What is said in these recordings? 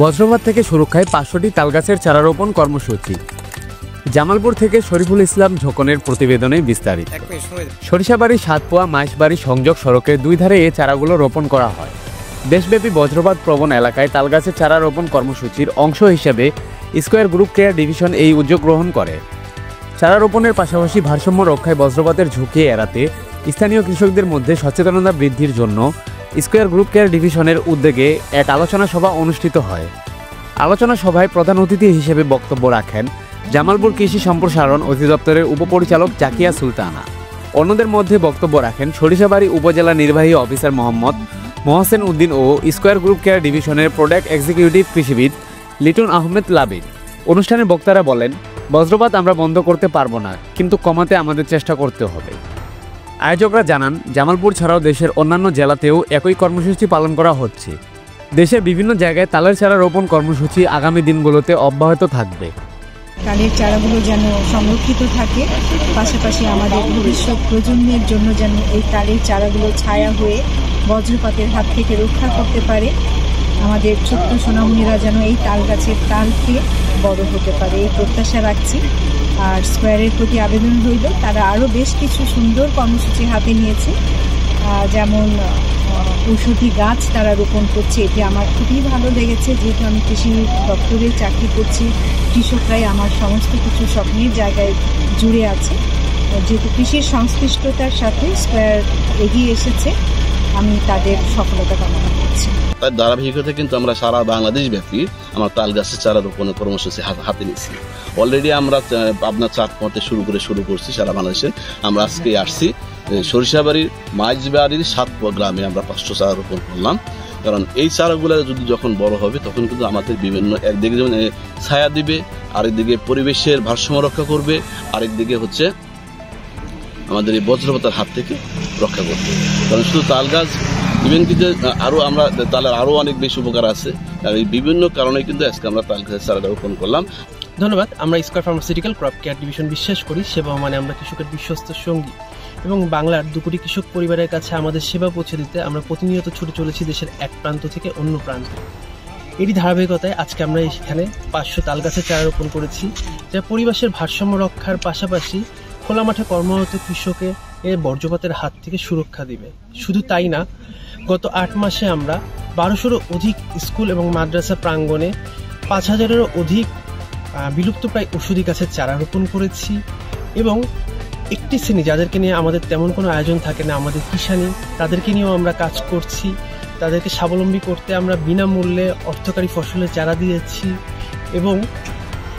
বজ্রপাত থেকে সুরক্ষায় 500টি তালগাছের চারা রোপণ কর্মসূচি। জামালপুর থেকে শরীফুল ইসলাম ঝোকনের প্রতিবেদনে বিস্তারিত। সরিষাবাড়ি সাতপোয়া মাইশবাড়ি সংযোগ সড়কের দুই ধারে এই চারাগুলো রোপণ করা হয়। দেশব্যাপী বজ্রপাত প্রবণ এলাকায় তালগাছের চারা রোপণ কর্মসূচির অংশ হিসেবে স্কয়ার গ্রুপ কেয়ার ডিভিশন এই উদ্যোগ গ্রহণ করে। চারা রোপণের পাশাপাশি ভারসাম্য রক্ষায় বজ্রপাতের ঝুঁকি এড়াতে স্থানীয় কৃষকদের মধ্যে সচেতনতা বৃদ্ধির জন্য স্কয়ার গ্রুপ কেয়ার ডিভিশনের উদ্যোগে এক আলোচনা সভা অনুষ্ঠিত হয়। আলোচনা সভায় প্রধান অতিথি হিসেবে বক্তব্য রাখেন জামালপুর কৃষি সম্প্রসারণ অধিদপ্তরের উপপরিচালক জাকিয়া সুলতানা। অন্যদের মধ্যে বক্তব্য রাখেন সরিষাবাড়ি উপজেলা নির্বাহী অফিসার মোহাম্মদ মোহসেন উদ্দিন ও স্কয়ার গ্রুপ কেয়ার ডিভিশনের প্রোডাক্ট এক্সিকিউটিভ কৃষিবিদ লিটন আহমেদ লাবিদ। অনুষ্ঠানে বক্তারা বলেন, বজ্রপাত আমরা বন্ধ করতে পারবো না, কিন্তু কমাতে আমাদের চেষ্টা করতে হবে। আয়োজকরা জানান, জামালপুর ছাড়াও দেশের অন্যান্য জেলাতেও একই কর্মসূচি পালন করা হচ্ছে। দেশের বিভিন্ন জায়গায় তালের চারা রোপণ কর্মসূচি আগামী দিনগুলোতে অব্যাহত থাকবে। তালের চারাগুলো যেন সংরক্ষিত থাকে, পাশাপাশি আমাদের ভবিষ্যৎ প্রজন্মের জন্য যেন এই তালের চারাগুলো ছায়া হয়ে বজ্রপাতের হাত থেকে রক্ষা করতে পারে। আমাদের ছোট্ট সোনামণিরা যেন এই তাল গাছের তালকে বড় হতে পারে, এই প্রত্যাশা রাখছি। আর স্কয়ারের প্রতি আবেদন রইল, তারা আরও বেশ কিছু সুন্দর কর্মসূচি হাতে নিয়েছে, যেমন ঔষধি গাছ তারা রোপণ করছে। এটি আমার খুবই ভালো লেগেছে, যেহেতু আমি কৃষি দপ্তরে চাকরি করছি। কৃষকরাই আমার সমস্ত কিছু স্বপ্নের জায়গায় জুড়ে আছে। যেহেতু কৃষির সংশ্লিষ্টতার সাথে স্কয়ার এগিয়ে এসেছে, আমি তাদের সফলতা কামনা করছি। তার ধারাবাহিকতা কিন্তু আমরা সারা বাংলাদেশ ব্যাপী আমার তাল গাছের চারা রোপণের কর্মসূচি হাতে নিয়েছি। অলরেডি আমরা পাবনা চাঁদপুরতে শুরু করছি সারা বাংলাদেশে। আমরা আজকে আসছি সরিষাবাড়ির মাইজবাড়ির সাতপোয়া গ্রামে আমরা 500 চারা রোপণ করলাম। কারণ এই চারাগুলো যদি যখন বড় হবে তখন কিন্তু আমাদের বিভিন্ন একদিকে যেমন ছায়া দিবে, আরেকদিকে পরিবেশের ভারসাম্য রক্ষা করবে, আরেকদিকে হচ্ছে আমাদের এই বজ্রপাতের হাত থেকে রক্ষা করবে। কারণ শুধু তাল গাছ ইভেন কিন্তু আরও আমরা তালের আরও অনেক বেশি উপকার আছে। আর এই বিভিন্ন কারণে কিন্তু আজকে আমরা তাল গাছের চারাটা রোপণ করলাম। ধন্যবাদ। আমরা square pharmaceutical crop care division বিশ্বাস করি সেবা মানে আমরা কৃষকের বিশ্বস্ত সঙ্গী, এবং বাংলার 2 কোটি কৃষক পরিবারের কাছে আমাদের সেবা পৌঁছে দিতে আমরা প্রতিনিয়ত ছুটে চলেছি দেশের এক প্রান্ত থেকে অন্য প্রান্তে। এরই ধারাবাহিকতায় আজকে আমরা এখানে 500 তাল গাছের চারা রোপণ করেছি, যা পরিবেশের ভারসাম্য রক্ষার পাশাপাশি খোলা মাঠে কর্মরত কৃষকের বজ্রপাতের হাত থেকে সুরক্ষা দিবে। শুধু তাই না, গত 8 মাসে আমরা 1200-এরও অধিক স্কুল এবং মাদ্রাসা প্রাঙ্গণে 5000-এরও অধিক বিলুপ্তপ্রায় ঔষধি গাছের চারা রোপণ করেছি। এবং একটি শ্রেণী যাদেরকে নিয়ে আমাদের তেমন কোনো আয়োজন থাকে না, আমাদের কিষানি, তাদেরকে নিয়েও আমরা কাজ করছি। তাদেরকে স্বাবলম্বী করতে আমরা বিনামূল্যে অর্থকারী ফসলের চারা দিয়েছি, এবং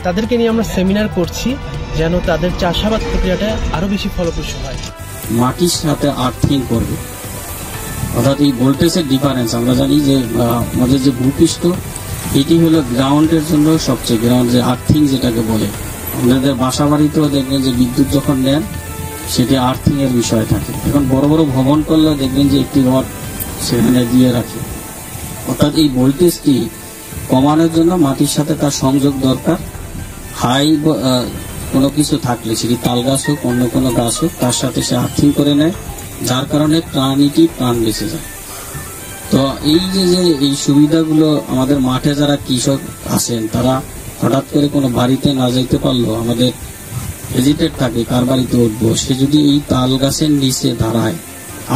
তাদেরকে নিয়ে আমরা সেমিনার করছি যেন তাদের চাষাবাদ প্রক্রিয়াটা আরও বেশি ফলপ্রসূ হয়। মাটির সাথে আর্থিং করবে, অর্থাৎ এই ভোল্টেজের ডিফারেন্স আমরা জানি যে আমাদের যে ভূপৃষ্ঠ এটি হলো গ্রাউন্ডের জন্য সবচেয়ে গ্রাউন্ড যে আর্থিং যেটাকে বলে। আমাদের বাসা বাড়িতেও দেখবেন যে বিদ্যুৎ যখন নেন সেটি আর্থিং এর বিষয় থাকে। এখন বড় বড় ভবন করলে দেখবেন যে একটি রড সেখানে দিয়ে রাখে। অর্থাৎ এই ভোল্টেজটি কমানোর জন্য মাটির সাথে তার সংযোগ দরকার। হাই কোনো কিছু থাকলে সেটি তাল গাছ হোক অন্য কোনো গাছ হোক তার সাথে সে আর্থিং করে নেয়, যার কারণে প্রাণ বেঁচে যায়। তো এই যে এই সুবিধাগুলো আমাদের মাঠে যারা কৃষক আছেন তারা হঠাৎ করে কোনো বাড়িতে না যাইতে পারলো, আমাদের হেজিটেট থাকে কার বাড়িতে উঠবো, সে যদি এই তাল গাছের নিচে দাঁড়ায়,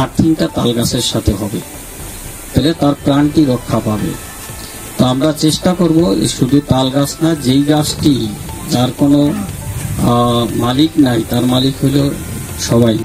আর্থিংটা তাল গাছের সাথে হবে, তাহলে তার প্রাণটি রক্ষা পাবে। তো আমরা চেষ্টা করব শুধু তাল গাছ না, যেই গাছটি যার কোনো মালিক নাই তার মালিক হলো সবাই।